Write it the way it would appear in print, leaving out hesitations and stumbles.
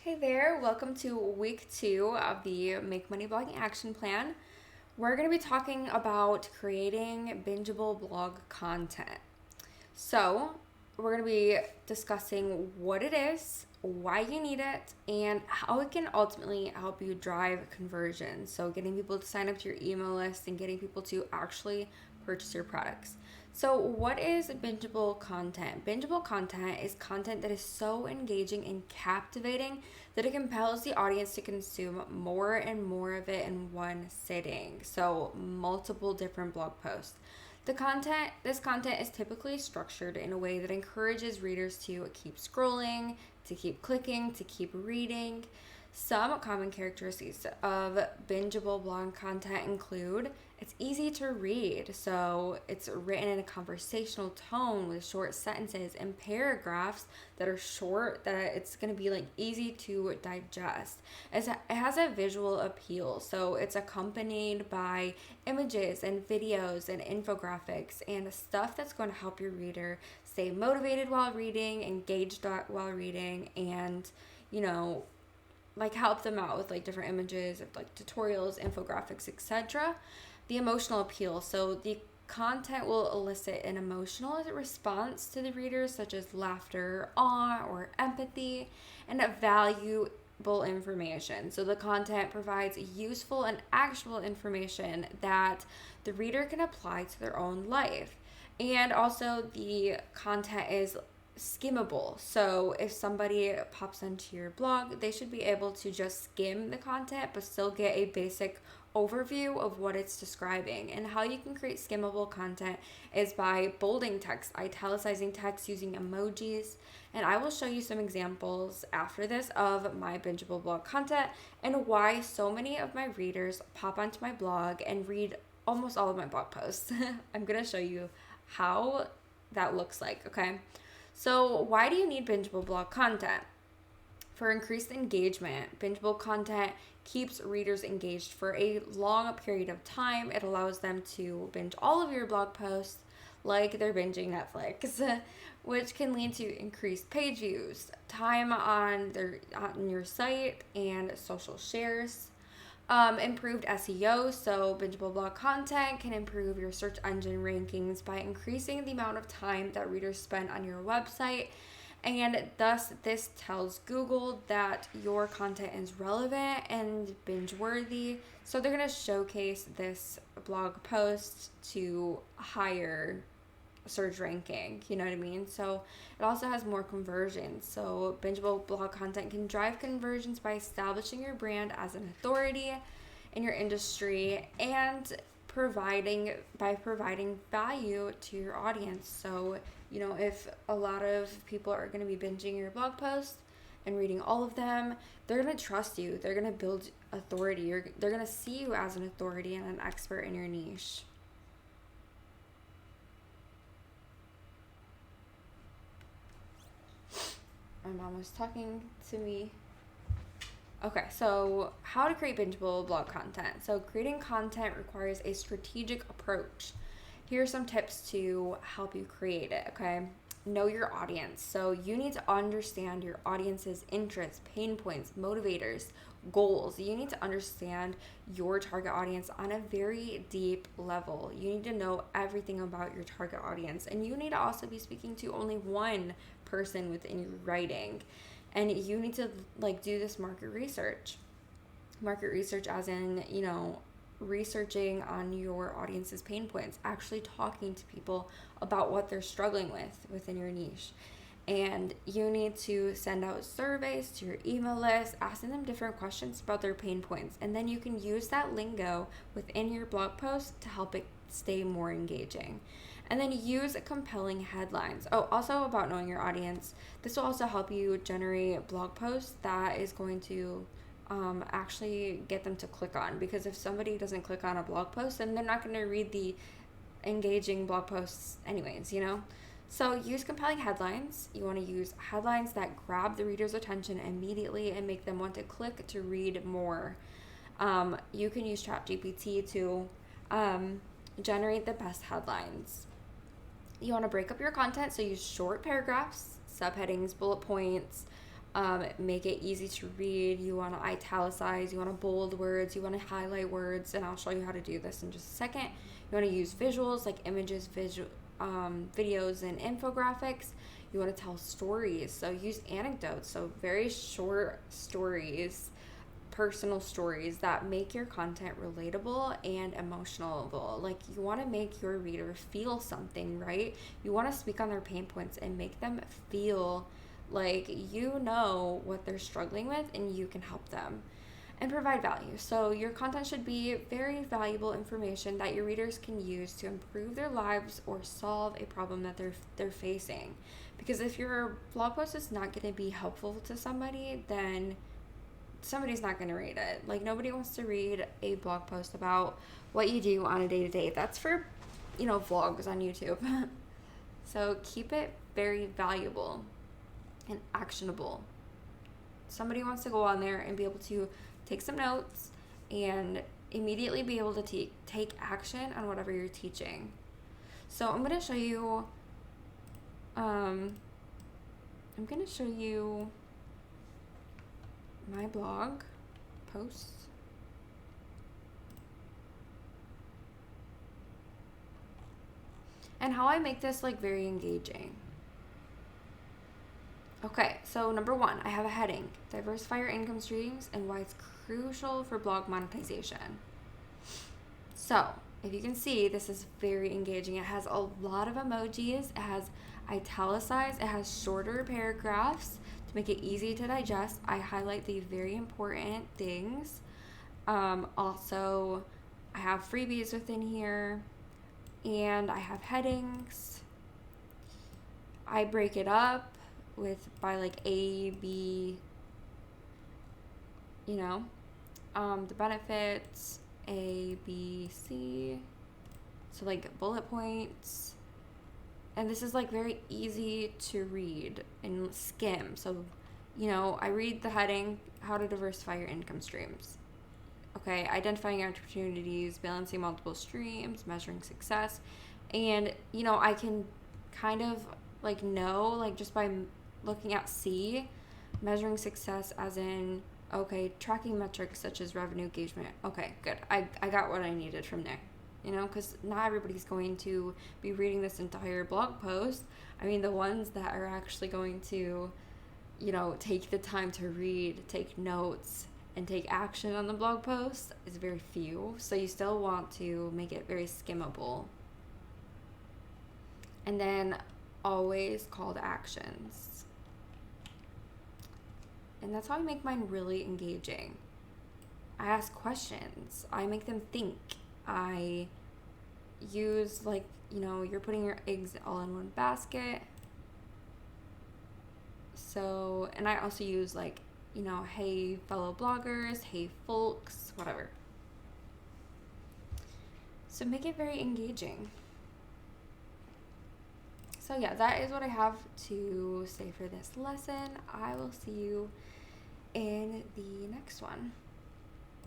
Hey there, welcome to week 2 of the Make Money Blogging Action Plan. We're going to be talking about creating bingeable blog content. So, we're going to be discussing what it is, why you need it, and how it can ultimately help you drive conversion. So, getting people to sign up to your email list and getting people to actually purchase your products. So, what is bingeable content? Bingeable content is content that is so engaging and captivating that it compels the audience to consume more and more of it in one sitting. So, multiple different blog posts. This content is typically structured in a way that encourages readers to keep scrolling, to keep clicking, to keep reading. Some common characteristics of bingeable blog content include it's easy to read, so it's written in a conversational tone with short sentences and paragraphs that are short, that it's going to be easy to digest. It has a visual appeal, so it's accompanied by images and videos and infographics and stuff that's going to help your reader stay motivated while reading, engaged while reading, and help them out with different images of tutorials, infographics, etc. The emotional appeal. So the content will elicit an emotional response to the readers, such as laughter, awe, or empathy, and a valuable information. So the content provides useful and actionable information that the reader can apply to their own life. And also the content is skimmable. So if somebody pops into your blog, they should be able to just skim the content but still get a basic overview of what it's describing. And how you can create skimmable content is by bolding text, italicizing text, using emojis. And I will show you some examples after this of my bingeable blog content and why so many of my readers pop onto my blog and read almost all of my blog posts. I'm going to show you how that looks like, okay? So why do you need bingeable blog content? For increased engagement, bingeable content keeps readers engaged for a long period of time. It allows them to binge all of your blog posts like they're binging Netflix, which can lead to increased page views, time on your site, and social shares. Improved SEO, so bingeable blog content can improve your search engine rankings by increasing the amount of time that readers spend on your website, and thus this tells Google that your content is relevant and binge worthy, so they're going to showcase this blog post to higher search ranking, you know what I mean? So it also has more conversions. So bingeable blog content can drive conversions by establishing your brand as an authority in your industry and providing value to your audience. So if a lot of people are going to be binging your blog posts and reading all of them, they're going to trust you, they're going to build authority, they're going to see you as an authority and an expert in your niche. My mom was talking to me. Okay, so how to create bingeable blog content. So creating content requires a strategic approach. Here are some tips to help you create it, okay? Know your audience. So you need to understand your audience's interests, pain points, motivators, goals. You need to understand your target audience on a very deep level. You need to know everything about your target audience, and you need to also be speaking to only one person within your writing. And you need to do this market research as in researching on your audience's pain points, actually talking to people about what they're struggling with within your niche. And you need to send out surveys to your email list, asking them different questions about their pain points. And then you can use that lingo within your blog post to help it stay more engaging. And then use compelling headlines. Oh, also about knowing your audience. This will also help you generate blog posts that is going to actually get them to click on. Because if somebody doesn't click on a blog post, then they're not going to read the engaging blog posts anyways, So use compelling headlines. You want to use headlines that grab the reader's attention immediately and make them want to click to read more. You can use ChatGPT to generate the best headlines. You want to break up your content, so use short paragraphs, subheadings, bullet points, Make it easy to read. You want to italicize, you want to bold words, you want to highlight words, and I'll show you how to do this in just a second. You want to use visuals like images, videos, and infographics. You want to tell stories, so use anecdotes, so very short stories, personal stories that make your content relatable and emotional. Like, you want to make your reader feel something, right? You want to speak on their pain points and make them feel like you know what they're struggling with and you can help them, and provide value. So your content should be very valuable information that your readers can use to improve their lives or solve a problem that they're facing. Because if your blog post is not going to be helpful to somebody, then somebody's not going to read it. Like, nobody wants to read a blog post about what you do on a day-to-day. That's for, vlogs on YouTube. So keep it very valuable and actionable. Somebody wants to go on there and be able to take some notes and immediately be able to take action on whatever you're teaching. So I'm going to show you my blog posts. And how I make this very engaging. Okay, so number 1, I have a heading: diversify your income streams and why it's crucial for blog monetization. So, if you can see, this is very engaging. It has a lot of emojis, it has italicized, it has shorter paragraphs to make it easy to digest. I highlight the very important things. Also, I have freebies within here, and I have headings. I break it up by A, B, the benefits, A, B, C, so bullet points. And this is very easy to read and skim. So, I read the heading: how to diversify your income streams. Okay, identifying opportunities, balancing multiple streams, measuring success. And, I can kind of know, just by looking at C, measuring success as in, okay, tracking metrics such as revenue, engagement. Okay, good. I got what I needed from there. Because not everybody's going to be reading this entire blog post. I mean, the ones that are actually going to, take the time to read, take notes, and take action on the blog post is very few. So you still want to make it very skimmable. And then always call to actions. And that's how I make mine really engaging. I ask questions. I make them think. I use you're putting your eggs all in one basket. So, and I also use hey fellow bloggers, hey folks, whatever. So make it very engaging. So yeah, that is what I have to say for this lesson. I will see you in the next one.